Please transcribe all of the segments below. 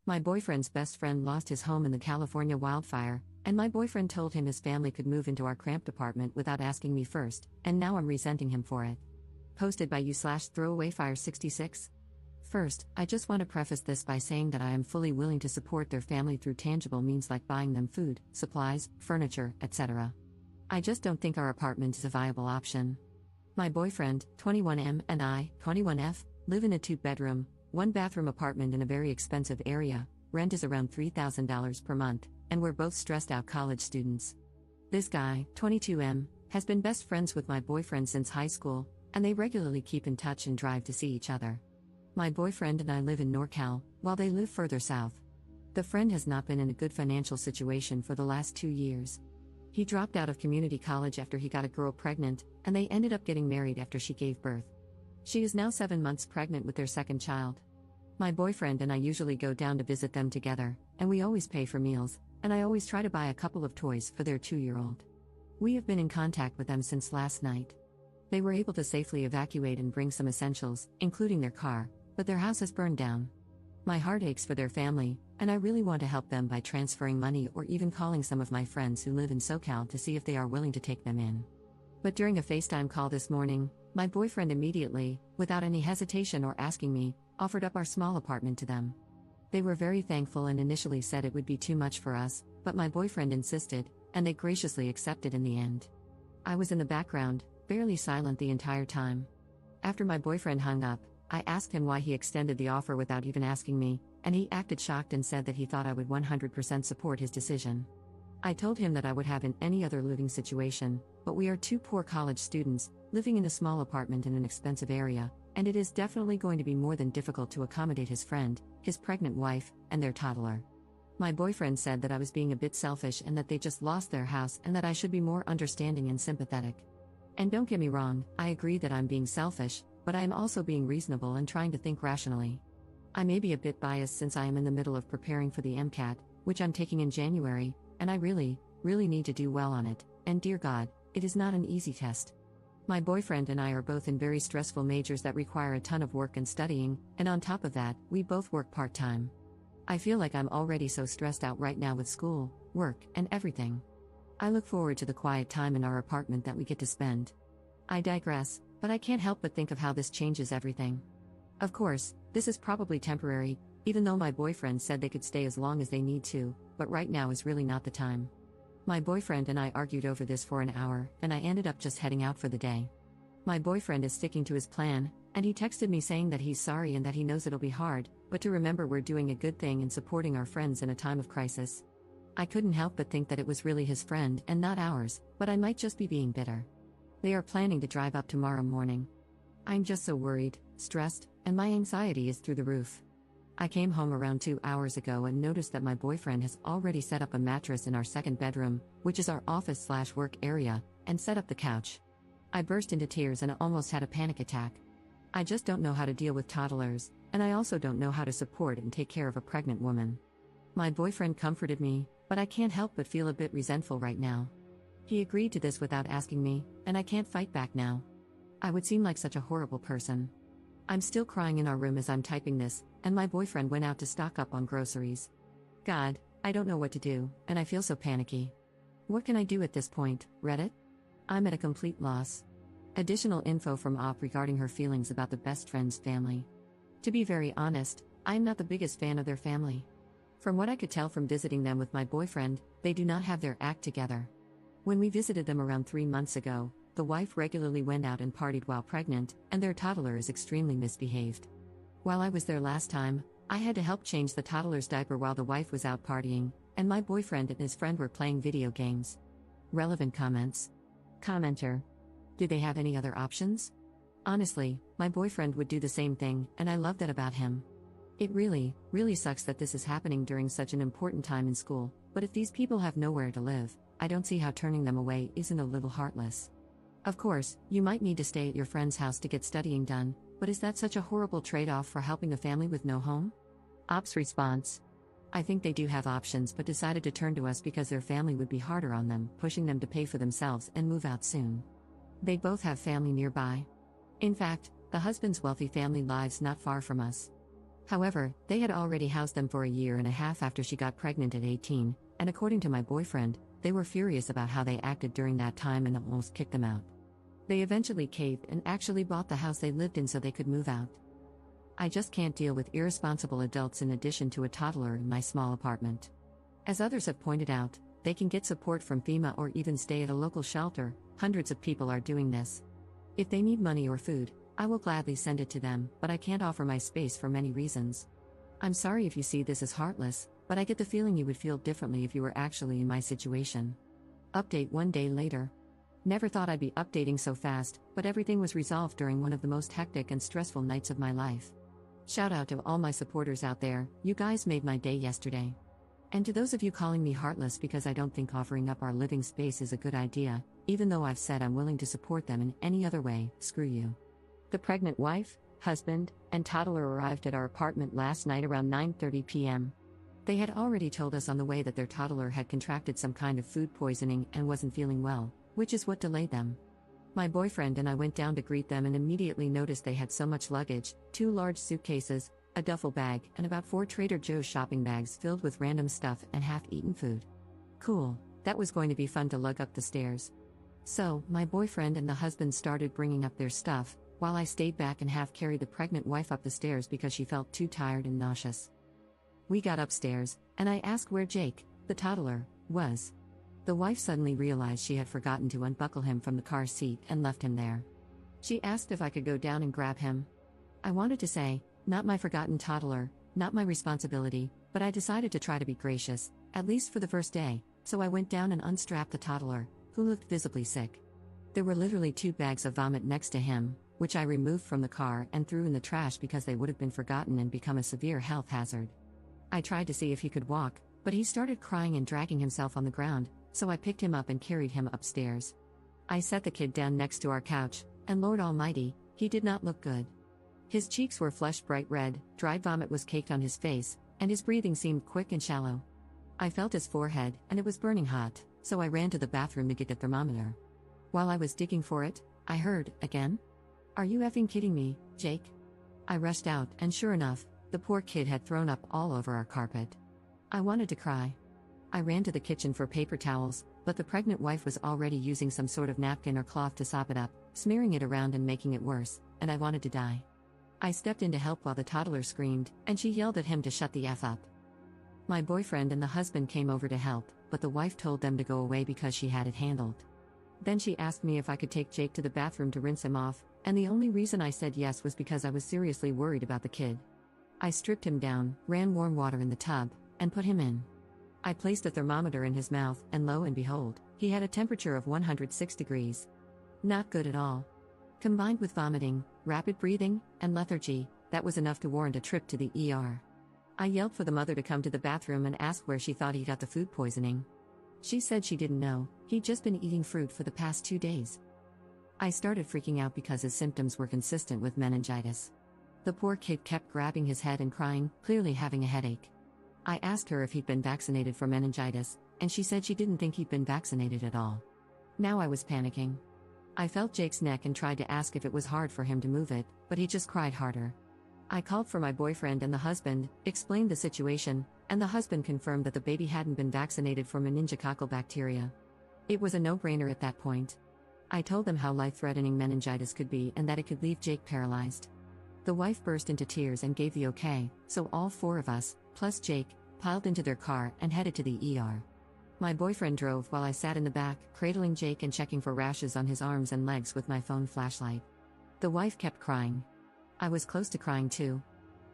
My boyfriend's best friend lost his home in the California wildfire, and my boyfriend told him his family could move into our cramped apartment without asking me first, and now I'm resenting him for it. Posted by you/throwawayfire66. First, I just want to preface this by saying that I am fully willing to support their family through tangible means like buying them food, supplies, furniture, etc. I just don't think our apartment is a viable option. My boyfriend, 21M, and I, 21F, live in a 2-bedroom, 1-bathroom apartment in a very expensive area. Rent is around $3,000 per month, and we're both stressed out college students. This guy, 22M, has been best friends with my boyfriend since high school, and they regularly keep in touch and drive to see each other. My boyfriend and I live in NorCal, while they live further south. The friend has not been in a good financial situation for the last 2 years. He dropped out of community college after he got a girl pregnant, and they ended up getting married after she gave birth. She is now 7 months pregnant with their second child. My boyfriend and I usually go down to visit them together, and we always pay for meals, and I always try to buy a couple of toys for their 2-year-old. We have been in contact with them since last night. They were able to safely evacuate and bring some essentials, including their car, but their house has burned down. My heart aches for their family, and I really want to help them by transferring money or even calling some of my friends who live in SoCal to see if they are willing to take them in. But during a FaceTime call this morning, my boyfriend immediately, without any hesitation or asking me, offered up our small apartment to them. They were very thankful and initially said it would be too much for us, but my boyfriend insisted, and they graciously accepted in the end. I was in the background, barely silent the entire time. After my boyfriend hung up, I asked him why he extended the offer without even asking me, and he acted shocked and said that he thought I would 100% support his decision. I told him that I would have in any other living situation, but we are 2 poor college students, living in a small apartment in an expensive area, and it is definitely going to be more than difficult to accommodate his friend, his pregnant wife, and their toddler. My boyfriend said that I was being a bit selfish and that they just lost their house and that I should be more understanding and sympathetic. And don't get me wrong, I agree that I'm being selfish, but I am also being reasonable and trying to think rationally. I may be a bit biased since I am in the middle of preparing for the MCAT, which I'm taking in January, and I really need to do well on it, and dear God, it is not an easy test. My boyfriend and I are both in very stressful majors that require a ton of work and studying, and on top of that, we both work part-time. I feel like I'm already so stressed out right now with school, work, and everything. I look forward to the quiet time in our apartment that we get to spend. I digress, but I can't help but think of how this changes everything. Of course, this is probably temporary, even though my boyfriend said they could stay as long as they need to, but right now is really not the time. My boyfriend and I argued over this for an hour, and I ended up just heading out for the day. My boyfriend is sticking to his plan, and he texted me saying that he's sorry and that he knows it'll be hard, but to remember we're doing a good thing and supporting our friends in a time of crisis. I couldn't help but think that it was really his friend and not ours, but I might just be being bitter. They are planning to drive up tomorrow morning. I'm just so worried, stressed, and my anxiety is through the roof. I came home around 2 hours ago and noticed that my boyfriend has already set up a mattress in our second bedroom, which is our office/work area, and set up the couch. I burst into tears and almost had a panic attack. I just don't know how to deal with toddlers, and I also don't know how to support and take care of a pregnant woman. My boyfriend comforted me, but I can't help but feel a bit resentful right now. He agreed to this without asking me, and I can't fight back now. I would seem like such a horrible person. I'm still crying in our room as I'm typing this, and my boyfriend went out to stock up on groceries. God, I don't know what to do, and I feel so panicky. What can I do at this point, Reddit? I'm at a complete loss. Additional info from Op regarding her feelings about the best friend's family. To be very honest, I'm not the biggest fan of their family. From what I could tell from visiting them with my boyfriend, they do not have their act together. When we visited them around 3 months ago, the wife regularly went out and partied while pregnant, and their toddler is extremely misbehaved. While I was there last time, I had to help change the toddler's diaper while the wife was out partying, and my boyfriend and his friend were playing video games. Relevant comments. Commenter. Do they have any other options? Honestly, my boyfriend would do the same thing, and I love that about him. It really sucks that this is happening during such an important time in school, but if these people have nowhere to live, I don't see how turning them away isn't a little heartless. Of course, you might need to stay at your friend's house to get studying done, but is that such a horrible trade-off for helping a family with no home? Op's response. I think they do have options but decided to turn to us because their family would be harder on them, pushing them to pay for themselves and move out soon. They both have family nearby. In fact, the husband's wealthy family lives not far from us. However, they had already housed them for a year and a half after she got pregnant at 18, and according to my boyfriend, they were furious about how they acted during that time and almost kicked them out. They eventually caved and actually bought the house they lived in so they could move out. I just can't deal with irresponsible adults in addition to a toddler in my small apartment. As others have pointed out, they can get support from FEMA or even stay at a local shelter. Hundreds of people are doing this. If they need money or food, I will gladly send it to them, but I can't offer my space for many reasons. I'm sorry if you see this as heartless, but I get the feeling you would feel differently if you were actually in my situation. Update 1 day later. Never thought I'd be updating so fast, but everything was resolved during one of the most hectic and stressful nights of my life. Shout out to all my supporters out there, you guys made my day yesterday. And to those of you calling me heartless because I don't think offering up our living space is a good idea, even though I've said I'm willing to support them in any other way, screw you. The pregnant wife, husband, and toddler arrived at our apartment last night around 9:30 p.m. They had already told us on the way that their toddler had contracted some kind of food poisoning and wasn't feeling well, which is what delayed them. My boyfriend and I went down to greet them and immediately noticed they had so much luggage, 2 large suitcases, a duffel bag, and about 4 Trader Joe's shopping bags filled with random stuff and half-eaten food. Cool, that was going to be fun to lug up the stairs. So, my boyfriend and the husband started bringing up their stuff, while I stayed back and half-carried the pregnant wife up the stairs because she felt too tired and nauseous. We got upstairs, and I asked where Jake, the toddler, was. The wife suddenly realized she had forgotten to unbuckle him from the car seat and left him there. She asked if I could go down and grab him. I wanted to say, not my forgotten toddler, not my responsibility, but I decided to try to be gracious, at least for the first day, so I went down and unstrapped the toddler, who looked visibly sick. There were literally 2 bags of vomit next to him, which I removed from the car and threw in the trash because they would have been forgotten and become a severe health hazard. I tried to see if he could walk, but he started crying and dragging himself on the ground, so I picked him up and carried him upstairs. I set the kid down next to our couch, and Lord Almighty, he did not look good. His cheeks were flushed bright red, dried vomit was caked on his face, and his breathing seemed quick and shallow. I felt his forehead, and it was burning hot, so I ran to the bathroom to get a thermometer. While I was digging for it, I heard, again? Are you effing kidding me, Jake? I rushed out, and sure enough, the poor kid had thrown up all over our carpet. I wanted to cry. I ran to the kitchen for paper towels, but the pregnant wife was already using some sort of napkin or cloth to sop it up, smearing it around and making it worse, and I wanted to die. I stepped in to help while the toddler screamed, and she yelled at him to shut the F up. My boyfriend and the husband came over to help, but the wife told them to go away because she had it handled. Then she asked me if I could take Jake to the bathroom to rinse him off, and the only reason I said yes was because I was seriously worried about the kid. I stripped him down, ran warm water in the tub, and put him in. I placed a thermometer in his mouth, and lo and behold, he had a temperature of 106 degrees. Not good at all. Combined with vomiting, rapid breathing, and lethargy, that was enough to warrant a trip to the ER. I yelled for the mother to come to the bathroom and asked where she thought he got the food poisoning. She said she didn't know, he'd just been eating fruit for the past 2 days. I started freaking out because his symptoms were consistent with meningitis. The poor kid kept grabbing his head and crying, clearly having a headache. I asked her if he'd been vaccinated for meningitis, and she said she didn't think he'd been vaccinated at all. Now I was panicking. I felt Jake's neck and tried to ask if it was hard for him to move it, but he just cried harder. I called for my boyfriend and the husband, explained the situation, and the husband confirmed that the baby hadn't been vaccinated for meningococcal bacteria. It was a no-brainer at that point. I told them how life-threatening meningitis could be and that it could leave Jake paralyzed. The wife burst into tears and gave the okay, so all 4 of us, plus Jake, piled into their car and headed to the ER. My boyfriend drove while I sat in the back, cradling Jake and checking for rashes on his arms and legs with my phone flashlight. The wife kept crying. I was close to crying too.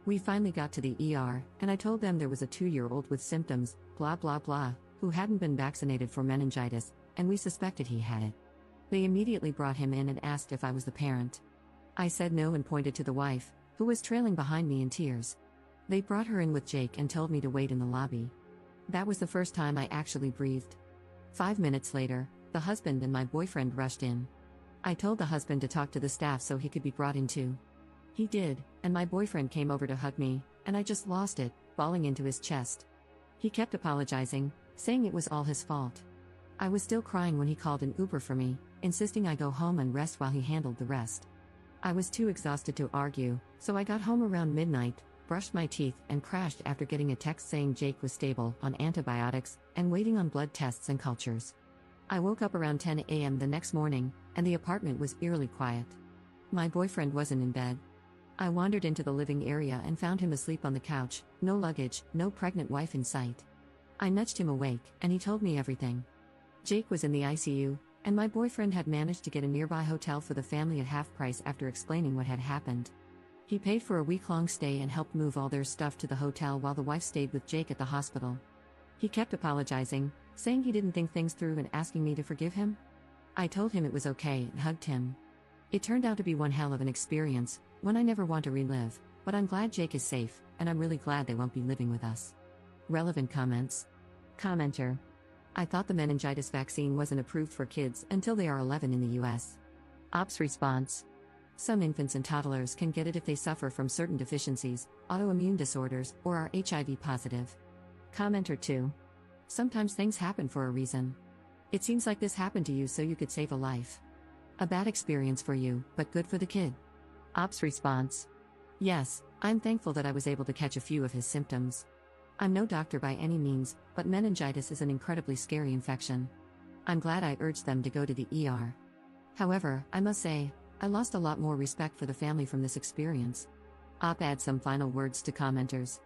We finally got to the ER, and I told them there was a 2-year-old with symptoms, blah blah blah, who hadn't been vaccinated for meningitis, and we suspected he had it. They immediately brought him in and asked if I was the parent. I said no and pointed to the wife, who was trailing behind me in tears. They brought her in with Jake and told me to wait in the lobby. That was the first time I actually breathed. 5 minutes later, the husband and my boyfriend rushed in. I told the husband to talk to the staff so he could be brought in too. He did, and my boyfriend came over to hug me, and I just lost it, falling into his chest. He kept apologizing, saying it was all his fault. I was still crying when he called an Uber for me, insisting I go home and rest while he handled the rest. I was too exhausted to argue, so I got home around midnight, brushed my teeth, and crashed after getting a text saying Jake was stable on antibiotics and waiting on blood tests and cultures. I woke up around 10 a.m. the next morning, and the apartment was eerily quiet. My boyfriend wasn't in bed. I wandered into the living area and found him asleep on the couch, no luggage, no pregnant wife in sight. I nudged him awake, and he told me everything. Jake was in the ICU, and my boyfriend had managed to get a nearby hotel for the family at half price after explaining what had happened. He paid for a week-long stay and helped move all their stuff to the hotel while the wife stayed with Jake at the hospital. He kept apologizing, saying he didn't think things through and asking me to forgive him. I told him it was okay and hugged him. It turned out to be one hell of an experience, one I never want to relive, but I'm glad Jake is safe, and I'm really glad they won't be living with us. Relevant comments. Commenter. I thought the meningitis vaccine wasn't approved for kids until they are 11 in the US. Ops response. Some infants and toddlers can get it if they suffer from certain deficiencies, autoimmune disorders, or are HIV positive. Commenter 2. Sometimes things happen for a reason. It seems like this happened to you so you could save a life. A bad experience for you, but good for the kid. Ops response. Yes, I'm thankful that I was able to catch a few of his symptoms. I'm no doctor by any means, but meningitis is an incredibly scary infection. I'm glad I urged them to go to the ER. However, I must say, I lost a lot more respect for the family from this experience. Add some final words to commenters.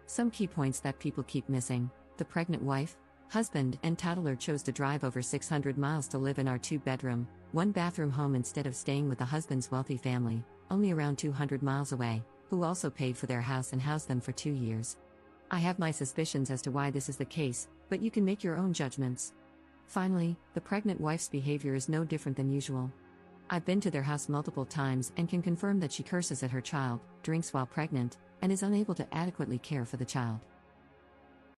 Some key points that people keep missing. The pregnant wife, husband, and toddler chose to drive over 600 miles to live in our 2-bedroom, 1-bathroom home instead of staying with the husband's wealthy family, only around 200 miles away, who also paid for their house and housed them for 2 years. I have my suspicions as to why this is the case, but you can make your own judgments. Finally, the pregnant wife's behavior is no different than usual. I've been to their house multiple times and can confirm that she curses at her child, drinks while pregnant, and is unable to adequately care for the child.